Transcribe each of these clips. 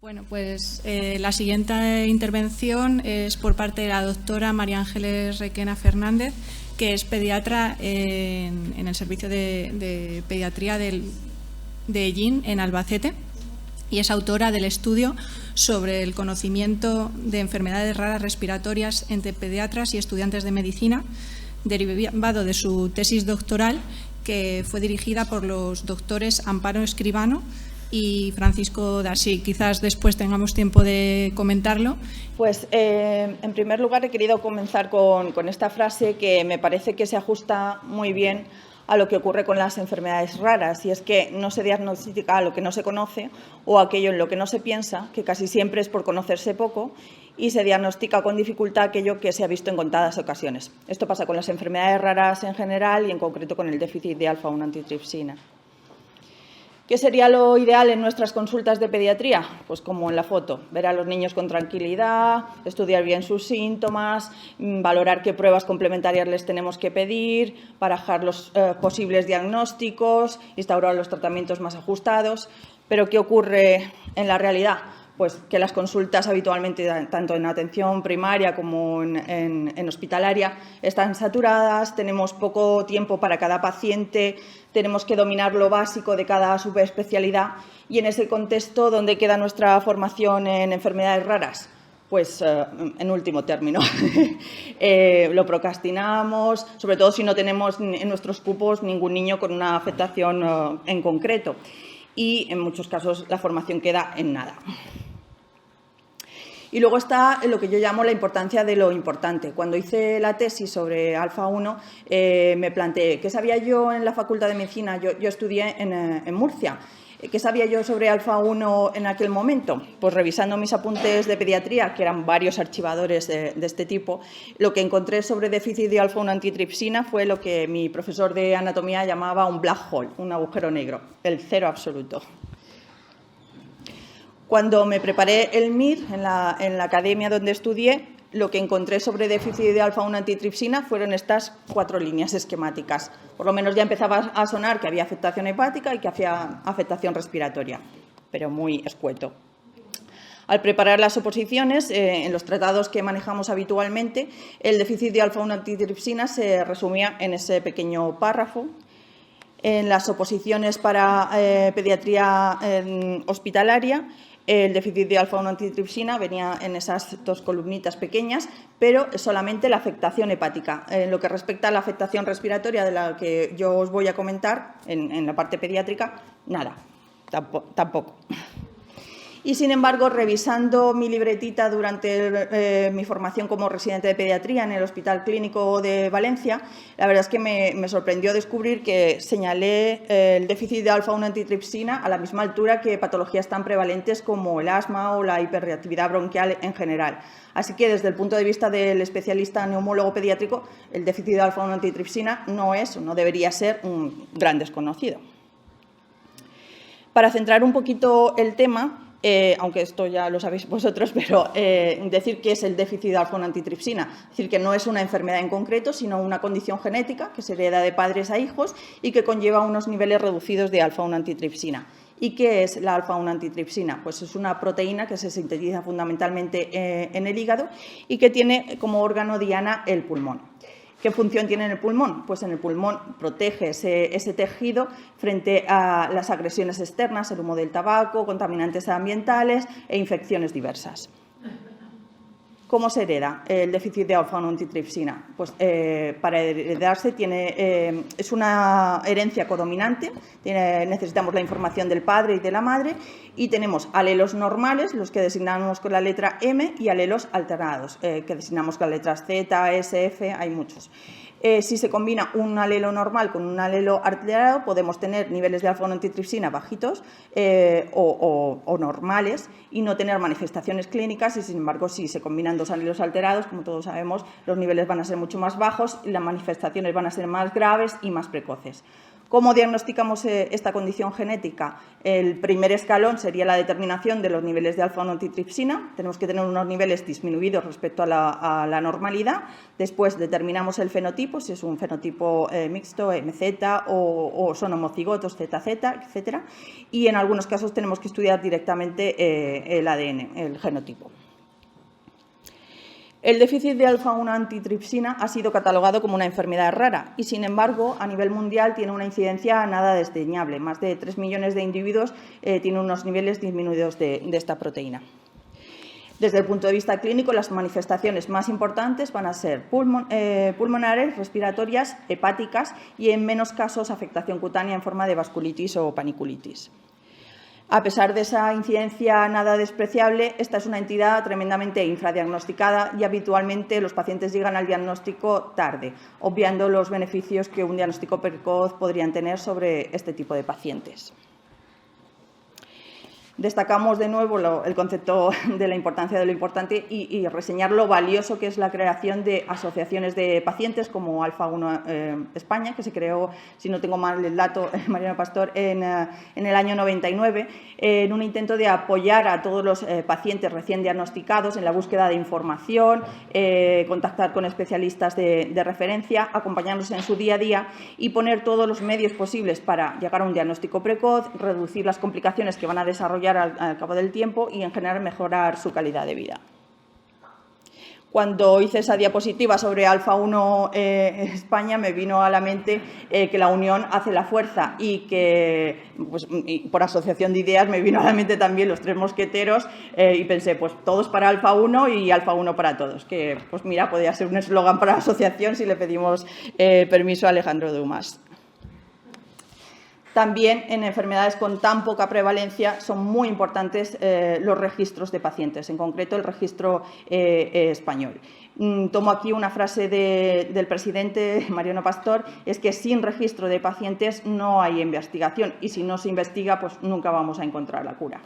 Bueno, pues la siguiente intervención es por parte de la doctora María Ángeles Requena Fernández, que es pediatra en el servicio de pediatría de EGIN en Albacete y es autora del estudio sobre el conocimiento de enfermedades raras respiratorias entre pediatras y estudiantes de medicina, derivado de su tesis doctoral, que fue dirigida por los doctores Amparo Escribano y Francisco Dasí. Quizás después tengamos tiempo de comentarlo. Pues, en primer lugar, he querido comenzar con esta frase que me parece que se ajusta muy bien a lo que ocurre con las enfermedades raras, y es que no se diagnostica lo que no se conoce o aquello en lo que no se piensa, que casi siempre es por conocerse poco, y se diagnostica con dificultad aquello que se ha visto en contadas ocasiones. Esto pasa con las enfermedades raras en general y en concreto con el déficit de alfa-1 antitripsina. ¿Qué sería lo ideal en nuestras consultas de pediatría? Pues como en la foto, ver a los niños con tranquilidad, estudiar bien sus síntomas, valorar qué pruebas complementarias les tenemos que pedir, barajar los posibles diagnósticos, instaurar los tratamientos más ajustados. Pero ¿qué ocurre en la realidad? Pues que las consultas habitualmente, tanto en atención primaria como en hospitalaria, están saturadas, tenemos poco tiempo para cada paciente, tenemos que dominar lo básico de cada subespecialidad y en ese contexto, ¿dónde queda nuestra formación en enfermedades raras? Pues en último término. Lo procrastinamos, sobre todo si no tenemos en nuestros cupos ningún niño con una afectación en concreto. Y en muchos casos la formación queda en nada. Y luego está lo que yo llamo la importancia de lo importante. Cuando hice la tesis sobre alfa-1 me planteé, ¿qué sabía yo en la Facultad de Medicina? Yo estudié en Murcia. ¿Qué sabía yo sobre alfa-1 en aquel momento? Pues revisando mis apuntes de pediatría, que eran varios archivadores de este tipo, lo que encontré sobre déficit de alfa-1 antitripsina fue lo que mi profesor de anatomía llamaba un black hole, un agujero negro, el cero absoluto. Cuando me preparé el MIR en la academia donde estudié, lo que encontré sobre déficit de alfa-1 antitripsina fueron estas 4 líneas esquemáticas. Por lo menos ya empezaba a sonar que había afectación hepática y que había afectación respiratoria, pero muy escueto. Al preparar las oposiciones, en los tratados que manejamos habitualmente, el déficit de alfa-1 antitripsina se resumía en ese pequeño párrafo. En las oposiciones para pediatría hospitalaria, el déficit de alfa-1 antitripsina venía en esas 2 columnitas pequeñas, pero solamente la afectación hepática. En lo que respecta a la afectación respiratoria de la que yo os voy a comentar, en la parte pediátrica, nada, tampoco. Y, sin embargo, revisando mi libretita durante mi formación como residente de pediatría en el Hospital Clínico de Valencia, la verdad es que me sorprendió descubrir que señalé el déficit de alfa-1 antitripsina a la misma altura que patologías tan prevalentes como el asma o la hiperreactividad bronquial en general. Así que, desde el punto de vista del especialista neumólogo pediátrico, el déficit de alfa-1 antitripsina no es o no debería ser un gran desconocido. Para centrar un poquito el tema, aunque esto ya lo sabéis vosotros, pero decir qué es el déficit de alfa-1 antitripsina. Es decir, que no es una enfermedad en concreto, sino una condición genética que se hereda de padres a hijos y que conlleva unos niveles reducidos de alfa-1 antitripsina. ¿Y qué es la alfa-1 antitripsina? Pues es una proteína que se sintetiza fundamentalmente en el hígado y que tiene como órgano diana el pulmón. ¿Qué función tiene en el pulmón? Pues en el pulmón protege ese tejido frente a las agresiones externas, el humo del tabaco, contaminantes ambientales e infecciones diversas. ¿Cómo se hereda el déficit de alfa-1 antitripsina? Pues para heredarse es una herencia codominante, necesitamos la información del padre y de la madre y tenemos alelos normales, los que designamos con la letra M, y alelos alterados, que designamos con las letras Z, S, F, hay muchos. Si se combina un alelo normal con un alelo alterado, podemos tener niveles de alfa-1 antitripsina bajitos o normales y no tener manifestaciones clínicas, y sin embargo, si se combinan 2 alelos alterados, como todos sabemos, los niveles van a ser mucho más bajos y las manifestaciones van a ser más graves y más precoces. ¿Cómo diagnosticamos esta condición genética? El primer escalón sería la determinación de los niveles de alfa-1-antitripsina. Tenemos que tener unos niveles disminuidos respecto a la normalidad. Después determinamos el fenotipo, si es un fenotipo mixto, MZ, o son homocigotos, ZZ, etc. Y en algunos casos tenemos que estudiar directamente el ADN, el genotipo. El déficit de alfa-1-antitripsina ha sido catalogado como una enfermedad rara y, sin embargo, a nivel mundial tiene una incidencia nada desdeñable. Más de 3 millones de individuos tienen unos niveles disminuidos de esta proteína. Desde el punto de vista clínico, las manifestaciones más importantes van a ser pulmonares, respiratorias, hepáticas y, en menos casos, afectación cutánea en forma de vasculitis o paniculitis. A pesar de esa incidencia nada despreciable, esta es una entidad tremendamente infradiagnosticada y habitualmente los pacientes llegan al diagnóstico tarde, obviando los beneficios que un diagnóstico precoz podrían tener sobre este tipo de pacientes. Destacamos de nuevo el concepto de la importancia de lo importante y reseñar lo valioso que es la creación de asociaciones de pacientes como Alfa-1 España, que se creó, si no tengo mal el dato, Mariano Pastor, en el año 99, en un intento de apoyar a todos los pacientes recién diagnosticados en la búsqueda de información, contactar con especialistas de referencia, acompañarlos en su día a día y poner todos los medios posibles para llegar a un diagnóstico precoz, reducir las complicaciones que van a desarrollar al cabo del tiempo y, en general, mejorar su calidad de vida. Cuando hice esa diapositiva sobre Alfa-1 España, me vino a la mente que la unión hace la fuerza y que, pues, y por asociación de ideas, me vino a la mente también los 3 mosqueteros y pensé, pues todos para Alfa-1 y Alfa-1 para todos, que, pues mira, podría ser un eslogan para la asociación si le pedimos permiso a Alejandro Dumas. También en enfermedades con tan poca prevalencia son muy importantes los registros de pacientes, en concreto el registro español. Tomo aquí una frase del presidente Mariano Pastor, es que sin registro de pacientes no hay investigación y si no se investiga, pues nunca vamos a encontrar la cura.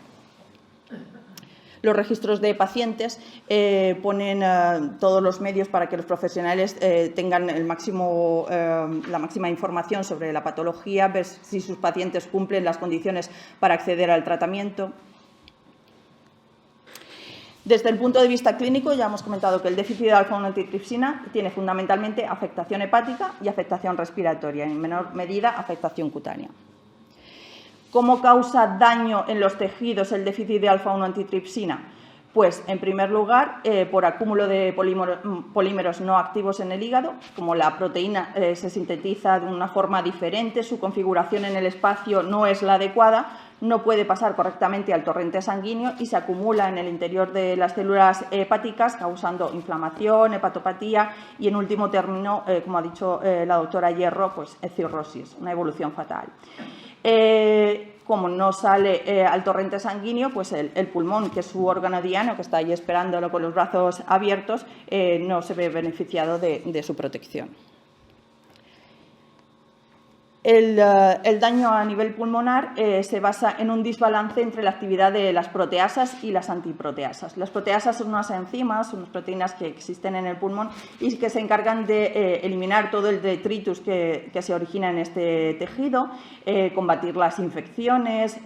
Los registros de pacientes ponen todos los medios para que los profesionales tengan la máxima información sobre la patología, ver si sus pacientes cumplen las condiciones para acceder al tratamiento. Desde el punto de vista clínico, ya hemos comentado que el déficit de alfa-1-antitripsina tiene fundamentalmente afectación hepática y afectación respiratoria, en menor medida afectación cutánea. ¿Cómo causa daño en los tejidos el déficit de alfa-1-antitripsina? Pues, en primer lugar, por acúmulo de polímeros no activos en el hígado. Como la proteína se sintetiza de una forma diferente, su configuración en el espacio no es la adecuada, no puede pasar correctamente al torrente sanguíneo y se acumula en el interior de las células hepáticas, causando inflamación, hepatopatía y, en último término, como ha dicho la doctora Hierro, pues cirrosis, una evolución fatal. Como no sale al torrente sanguíneo, pues el pulmón, que es su órgano diano, que está ahí esperándolo con los brazos abiertos, no se ve beneficiado de su protección. El daño a nivel pulmonar se basa en un desbalance entre la actividad de las proteasas y las antiproteasas. Las proteasas son unas enzimas, unas proteínas que existen en el pulmón y que se encargan de eliminar todo el detritus que se origina en este tejido, combatir las infecciones,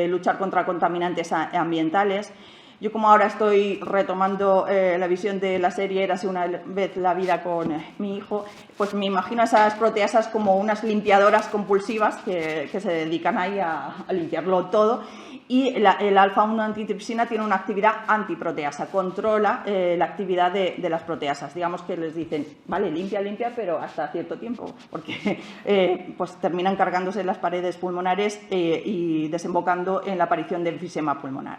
luchar contra contaminantes ambientales. Yo, como ahora estoy retomando la visión de la serie Érase una vez la vida con mi hijo, pues me imagino a esas proteasas como unas limpiadoras compulsivas que se dedican ahí a limpiarlo todo. Y el alfa-1-antitripsina tiene una actividad antiproteasa, controla la actividad de las proteasas. Digamos que les dicen, vale, limpia, pero hasta cierto tiempo, porque pues terminan cargándose las paredes pulmonares y desembocando en la aparición del enfisema pulmonar.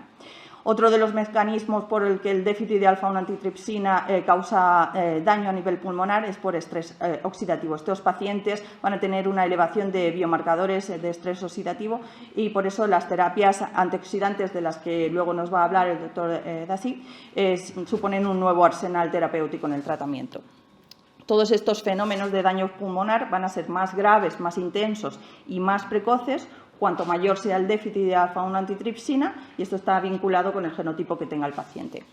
Otro de los mecanismos por el que el déficit de alfa-1-antitripsina causa daño a nivel pulmonar es por estrés oxidativo. Estos pacientes van a tener una elevación de biomarcadores de estrés oxidativo y por eso las terapias antioxidantes, de las que luego nos va a hablar el doctor Dassy, suponen un nuevo arsenal terapéutico en el tratamiento. Todos estos fenómenos de daño pulmonar van a ser más graves, más intensos y más precoces cuanto mayor sea el déficit de alfa-1-antitripsina, y esto está vinculado con el genotipo que tenga el paciente.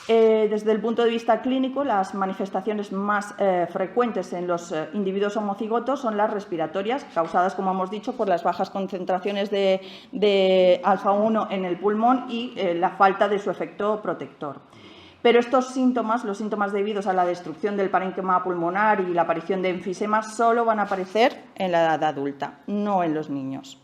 Desde el punto de vista clínico, las manifestaciones más frecuentes en los individuos homocigotos son las respiratorias, causadas, como hemos dicho, por las bajas concentraciones de alfa-1 en el pulmón y la falta de su efecto protector. Pero estos síntomas, los síntomas debidos a la destrucción del parénquima pulmonar y la aparición de enfisema, solo van a aparecer en la edad adulta, no en los niños.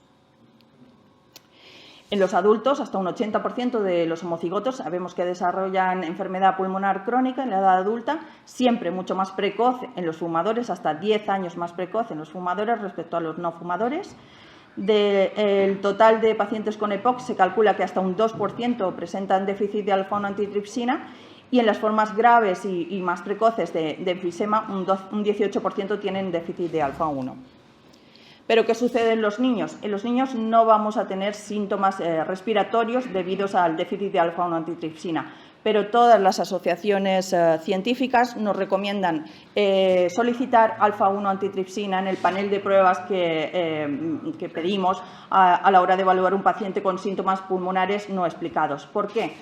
En los adultos, hasta un 80% de los homocigotos sabemos que desarrollan enfermedad pulmonar crónica en la edad adulta, siempre mucho más precoz en los fumadores, hasta 10 años más precoz en los fumadores respecto a los no fumadores. Del total de pacientes con EPOC se calcula que hasta un 2% presentan déficit de alfa-1 antitripsina y en las formas graves y más precoces de enfisema un 18% tienen déficit de alfa-1. ¿Pero qué sucede en los niños? En los niños no vamos a tener síntomas respiratorios debidos al déficit de alfa-1 antitripsina, pero todas las asociaciones científicas nos recomiendan solicitar alfa-1 antitripsina en el panel de pruebas que pedimos a la hora de evaluar un paciente con síntomas pulmonares no explicados. ¿Por qué?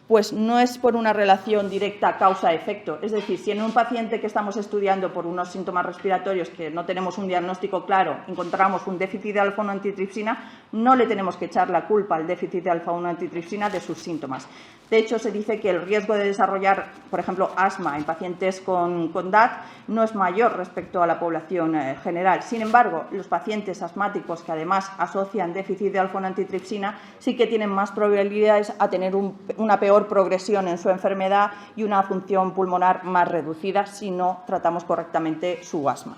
Pues no es por una relación directa causa-efecto. Es decir, si en un paciente que estamos estudiando por unos síntomas respiratorios que no tenemos un diagnóstico claro, encontramos un déficit de alfa-1 antitripsina, no le tenemos que echar la culpa al déficit de alfa-1 antitripsina de sus síntomas. De hecho, se dice que el riesgo de desarrollar, por ejemplo, asma en pacientes con DAT no es mayor respecto a la población general. Sin embargo, los pacientes asmáticos que además asocian déficit de alfa-1 antitripsina sí que tienen más probabilidades a tener una peor progresión en su enfermedad y una función pulmonar más reducida si no tratamos correctamente su asma.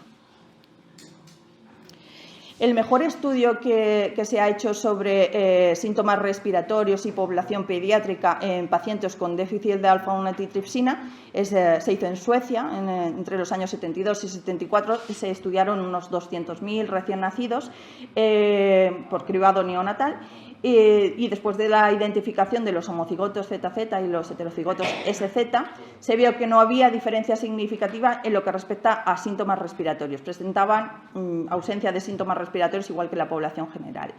El mejor estudio que se ha hecho sobre síntomas respiratorios y población pediátrica en pacientes con déficit de alfa-1 antitripsina se hizo en Suecia entre los años 72 y 74 y se estudiaron unos 200.000 recién nacidos por cribado neonatal. Y después de la identificación de los homocigotos ZZ y los heterocigotos SZ, se vio que no había diferencia significativa en lo que respecta a síntomas respiratorios. Presentaban ausencia de síntomas respiratorios igual que la población general.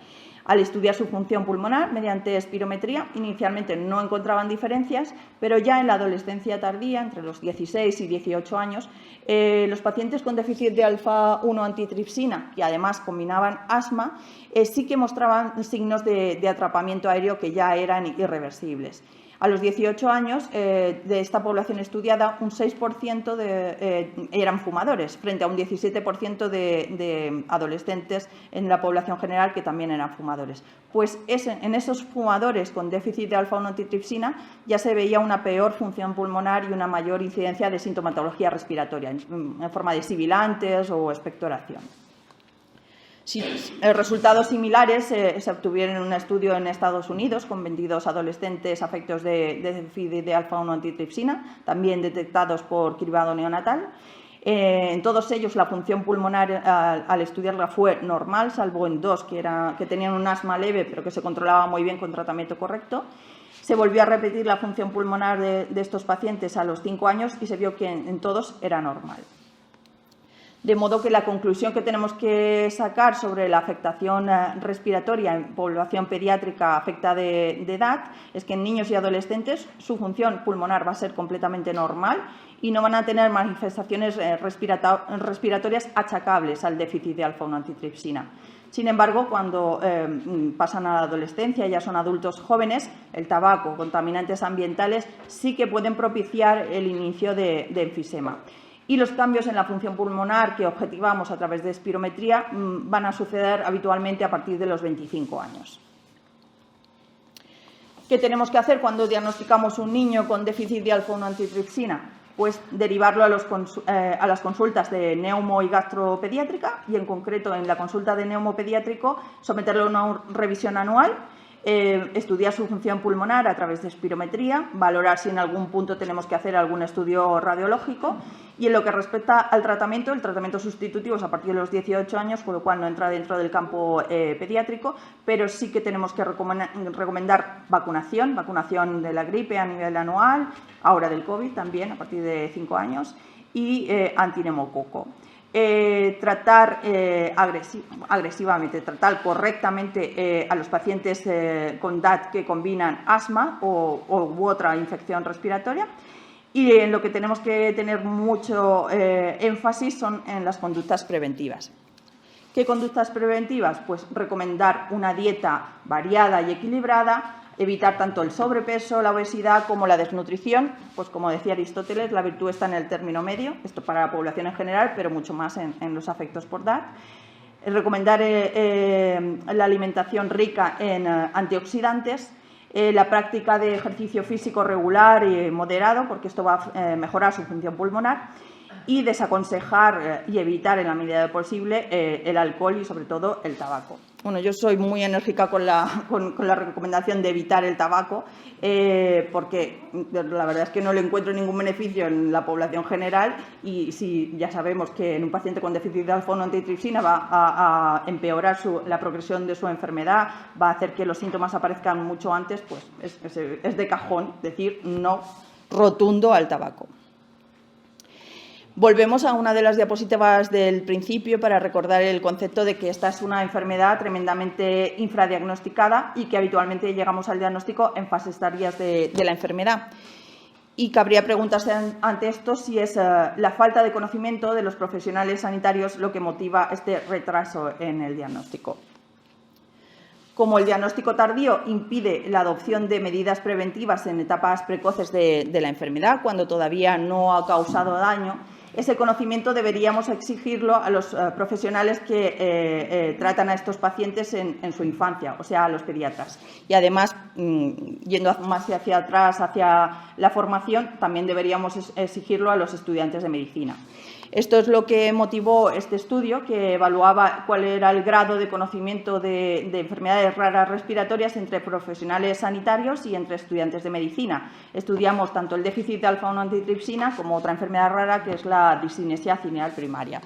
Al estudiar su función pulmonar mediante espirometría, inicialmente no encontraban diferencias, pero ya en la adolescencia tardía, entre los 16 y 18 años, los pacientes con déficit de alfa-1 antitripsina, que además combinaban asma, sí que mostraban signos de atrapamiento aéreo que ya eran irreversibles. A los 18 años de esta población estudiada, un 6% eran fumadores, frente a un 17% de adolescentes en la población general que también eran fumadores. Pues en esos fumadores con déficit de alfa-1 antitripsina ya se veía una peor función pulmonar y una mayor incidencia de sintomatología respiratoria, en forma de sibilantes o expectoración. Resultados similares se obtuvieron en un estudio en Estados Unidos con 22 adolescentes afectos de déficit de alfa-1 antitripsina, también detectados por cribado neonatal. En todos ellos la función pulmonar al estudiarla fue normal, salvo en dos que tenían un asma leve pero que se controlaba muy bien con tratamiento correcto. Se volvió a repetir la función pulmonar de estos pacientes a los 5 años y se vio que en todos era normal. De modo que la conclusión que tenemos que sacar sobre la afectación respiratoria en población pediátrica afectada de DAT es que en niños y adolescentes su función pulmonar va a ser completamente normal y no van a tener manifestaciones respiratorias achacables al déficit de alfa-1 antitripsina. Sin embargo, cuando pasan a la adolescencia y ya son adultos jóvenes, el tabaco, contaminantes ambientales sí que pueden propiciar el inicio de enfisema. Y los cambios en la función pulmonar que objetivamos a través de espirometría van a suceder habitualmente a partir de los 25 años. ¿Qué tenemos que hacer cuando diagnosticamos un niño con déficit de alfa-1 antitripsina? Pues derivarlo a las consultas de neumo y gastropediátrica y en concreto en la consulta de neumopediátrico someterlo a una revisión anual, estudiar su función pulmonar a través de espirometría, valorar si en algún punto tenemos que hacer algún estudio radiológico y en lo que respecta al tratamiento, el tratamiento sustitutivo es a partir de los 18 años, con lo cual no entra dentro del campo pediátrico, pero sí que tenemos que recomendar vacunación de la gripe a nivel anual, ahora del COVID también a partir de 5 años y antinemococo. tratar agresivamente, tratar correctamente a los pacientes con DAT que combinan asma u otra infección respiratoria. Y en lo que tenemos que tener mucho énfasis son en las conductas preventivas. ¿Qué conductas preventivas? Pues recomendar una dieta variada y equilibrada, evitar tanto el sobrepeso, la obesidad como la desnutrición. Pues como decía Aristóteles, la virtud está en el término medio, esto para la población en general, pero mucho más en los afectos por DAT. Recomendar la alimentación rica en antioxidantes, la práctica de ejercicio físico regular y moderado, porque esto va a mejorar su función pulmonar, y desaconsejar y evitar en la medida de posible el alcohol y sobre todo el tabaco. Bueno, yo soy muy enérgica con la recomendación de evitar el tabaco porque la verdad es que no le encuentro ningún beneficio en la población general y si ya sabemos que en un paciente con déficit de alfa-1 antitripsina va a empeorar la progresión de su enfermedad, va a hacer que los síntomas aparezcan mucho antes, pues es de cajón decir no rotundo al tabaco. Volvemos a una de las diapositivas del principio para recordar el concepto de que esta es una enfermedad tremendamente infradiagnosticada y que habitualmente llegamos al diagnóstico en fases tardías de la enfermedad. Y cabría preguntarse ante esto si es la falta de conocimiento de los profesionales sanitarios lo que motiva este retraso en el diagnóstico. Como el diagnóstico tardío impide la adopción de medidas preventivas en etapas precoces de la enfermedad, cuando todavía no ha causado daño, ese conocimiento deberíamos exigirlo a los profesionales que tratan a estos pacientes en su infancia, o sea, a los pediatras. Y además, yendo más hacia atrás, hacia la formación, también deberíamos exigirlo a los estudiantes de medicina. Esto es lo que motivó este estudio, que evaluaba cuál era el grado de conocimiento de enfermedades raras respiratorias entre profesionales sanitarios y entre estudiantes de medicina. Estudiamos tanto el déficit de alfa-1 antitripsina como otra enfermedad rara, que es la discinesia cineal primaria.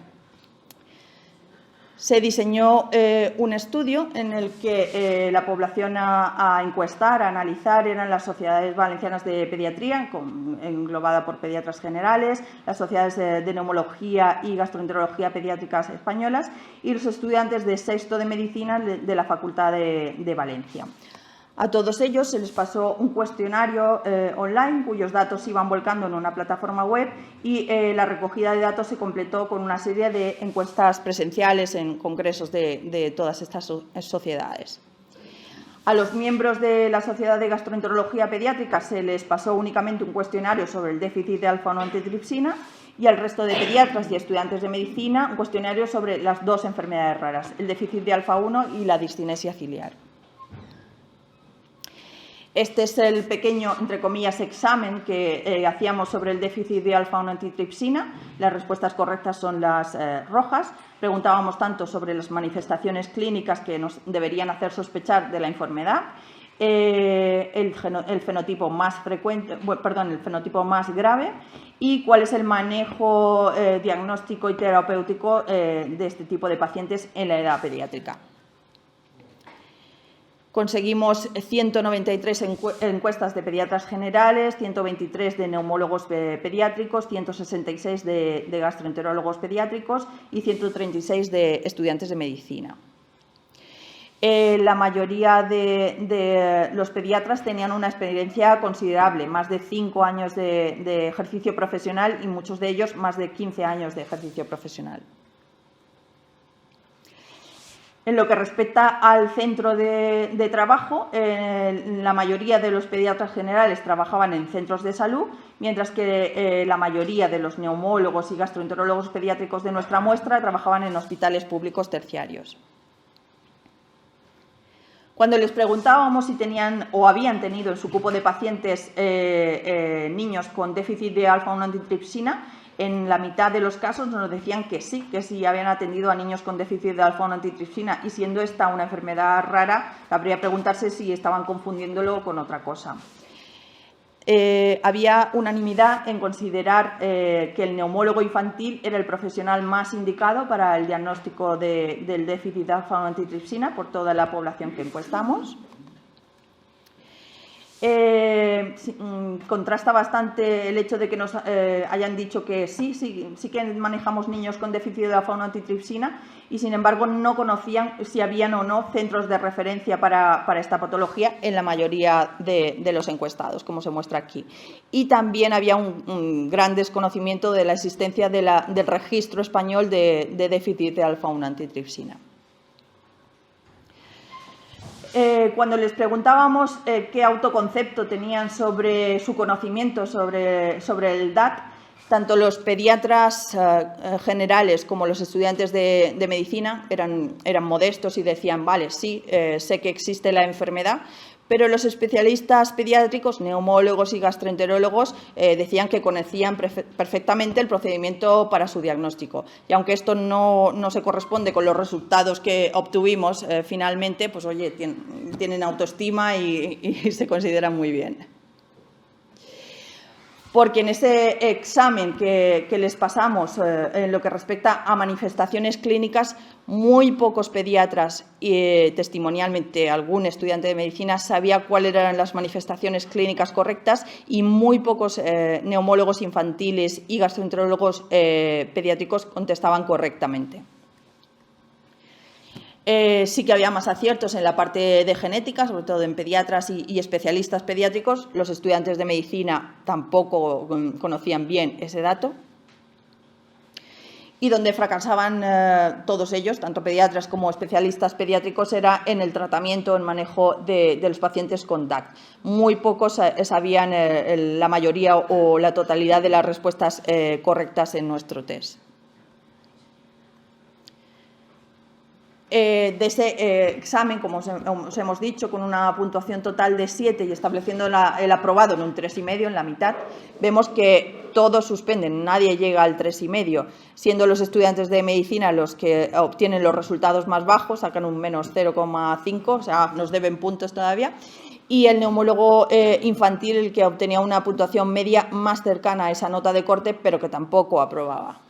Se diseñó un estudio en el que la población a encuestar, a analizar, eran las sociedades valencianas de pediatría, englobada por pediatras generales, las sociedades de neumología y gastroenterología pediátricas españolas y los estudiantes de sexto de medicina de la Facultad de Valencia. A todos ellos se les pasó un cuestionario online cuyos datos se iban volcando en una plataforma web y la recogida de datos se completó con una serie de encuestas presenciales en congresos de todas estas sociedades. A los miembros de la Sociedad de Gastroenterología Pediátrica se les pasó únicamente un cuestionario sobre el déficit de alfa-1 antitripsina y al resto de pediatras y estudiantes de medicina un cuestionario sobre las dos enfermedades raras, el déficit de alfa-1 y la discinesia ciliar. Este es el pequeño, entre comillas, examen que hacíamos sobre el déficit de alfa-1 antitripsina. Las respuestas correctas son las rojas. Preguntábamos tanto sobre las manifestaciones clínicas que nos deberían hacer sospechar de la enfermedad, el fenotipo más frecuente, el fenotipo más grave y cuál es el manejo diagnóstico y terapéutico de este tipo de pacientes en la edad pediátrica. Conseguimos 193 encuestas de pediatras generales, 123 de neumólogos pediátricos, 166 de gastroenterólogos pediátricos y 136 de estudiantes de medicina. La mayoría de los pediatras tenían una experiencia considerable, más de 5 años de ejercicio profesional y muchos de ellos más de 15 años de ejercicio profesional. En lo que respecta al centro de trabajo, la mayoría de los pediatras generales trabajaban en centros de salud, mientras que la mayoría de los neumólogos y gastroenterólogos pediátricos de nuestra muestra trabajaban en hospitales públicos terciarios. Cuando les preguntábamos si tenían o habían tenido en su cupo de pacientes niños con déficit de alfa-1 antitripsina, en la mitad de los casos nos decían que sí habían atendido a niños con déficit de alfa-1 antitripsina y siendo esta una enfermedad rara, habría que preguntarse si estaban confundiéndolo con otra cosa. Había unanimidad en considerar que el neumólogo infantil era el profesional más indicado para el diagnóstico del déficit de alfa-1 antitripsina por toda la población que encuestamos. contrasta bastante el hecho de que nos hayan dicho que sí que manejamos niños con déficit de la alfa-1 antitripsina y, sin embargo, no conocían si habían o no centros de referencia para esta patología en la mayoría de los encuestados, como se muestra aquí. Y también había un gran desconocimiento de la existencia del registro español de déficit de alfa-1 antitripsina. Cuando les preguntábamos qué autoconcepto tenían sobre su conocimiento sobre el DAT, tanto los pediatras generales como los estudiantes de medicina eran modestos y decían, vale, sí, sé que existe la enfermedad, pero los especialistas pediátricos, neumólogos y gastroenterólogos decían que conocían perfectamente el procedimiento para su diagnóstico. Y aunque esto no se corresponde con los resultados que obtuvimos finalmente, pues oye, tienen autoestima y se consideran muy bien. Porque en ese examen que les pasamos en lo que respecta a manifestaciones clínicas, muy pocos pediatras y testimonialmente algún estudiante de medicina sabía cuáles eran las manifestaciones clínicas correctas y muy pocos neumólogos infantiles y gastroenterólogos pediátricos contestaban correctamente. Sí que había más aciertos en la parte de genética, sobre todo en pediatras y especialistas pediátricos. Los estudiantes de medicina tampoco conocían bien ese dato. Y donde fracasaban todos ellos, tanto pediatras como especialistas pediátricos, era en el tratamiento, en manejo de los pacientes con DAT. Muy pocos sabían la mayoría o la totalidad de las respuestas correctas en nuestro test. De ese examen, como os hemos dicho, con una puntuación total de 7 y estableciendo el aprobado en un 3,5, en la mitad, vemos que todos suspenden, nadie llega al 3,5, siendo los estudiantes de medicina los que obtienen los resultados más bajos, sacan un menos 0,5, o sea, nos deben puntos todavía, y el neumólogo infantil el que obtenía una puntuación media más cercana a esa nota de corte, pero que tampoco aprobaba.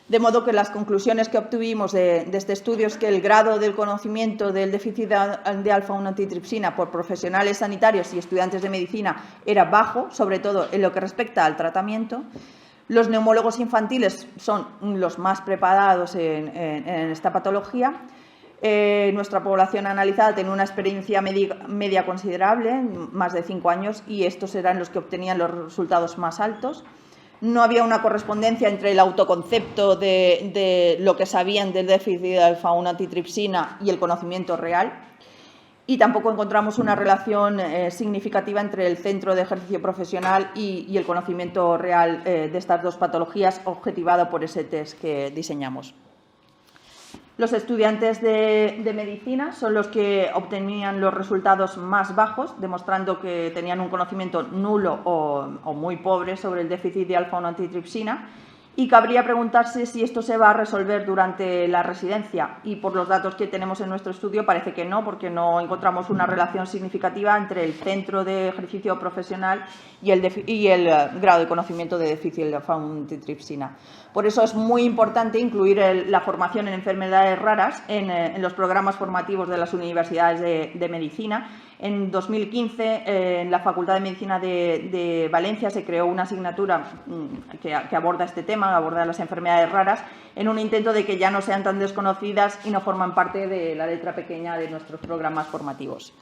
De modo que las conclusiones que obtuvimos de este estudio es que el grado del conocimiento del déficit de alfa-1 antitripsina por profesionales sanitarios y estudiantes de medicina era bajo, sobre todo en lo que respecta al tratamiento. Los neumólogos infantiles son los más preparados en esta patología. Nuestra población analizada tiene una experiencia media considerable, más de 5 años, y estos eran los que obtenían los resultados más altos. No había una correspondencia entre el autoconcepto de lo que sabían del déficit de alfa-1 antitripsina y el conocimiento real. Y tampoco encontramos una relación significativa entre el centro de ejercicio profesional y el conocimiento real de estas dos patologías objetivado por ese test que diseñamos. Los estudiantes de medicina son los que obtenían los resultados más bajos, demostrando que tenían un conocimiento nulo o muy pobre sobre el déficit de alfa-1 antitripsina, y cabría preguntarse si esto se va a resolver durante la residencia, y por los datos que tenemos en nuestro estudio parece que no, porque no encontramos una relación significativa entre el centro de ejercicio profesional y el grado de conocimiento de déficit de alfa-1 antitripsina. Por eso es muy importante incluir la formación en enfermedades raras en los programas formativos de las universidades de medicina. En 2015, en la Facultad de Medicina de Valencia se creó una asignatura que aborda este tema, aborda las enfermedades raras, en un intento de que ya no sean tan desconocidas y no forman parte de la letra pequeña de nuestros programas formativos.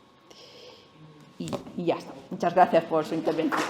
Y ya está. Muchas gracias por su intervención.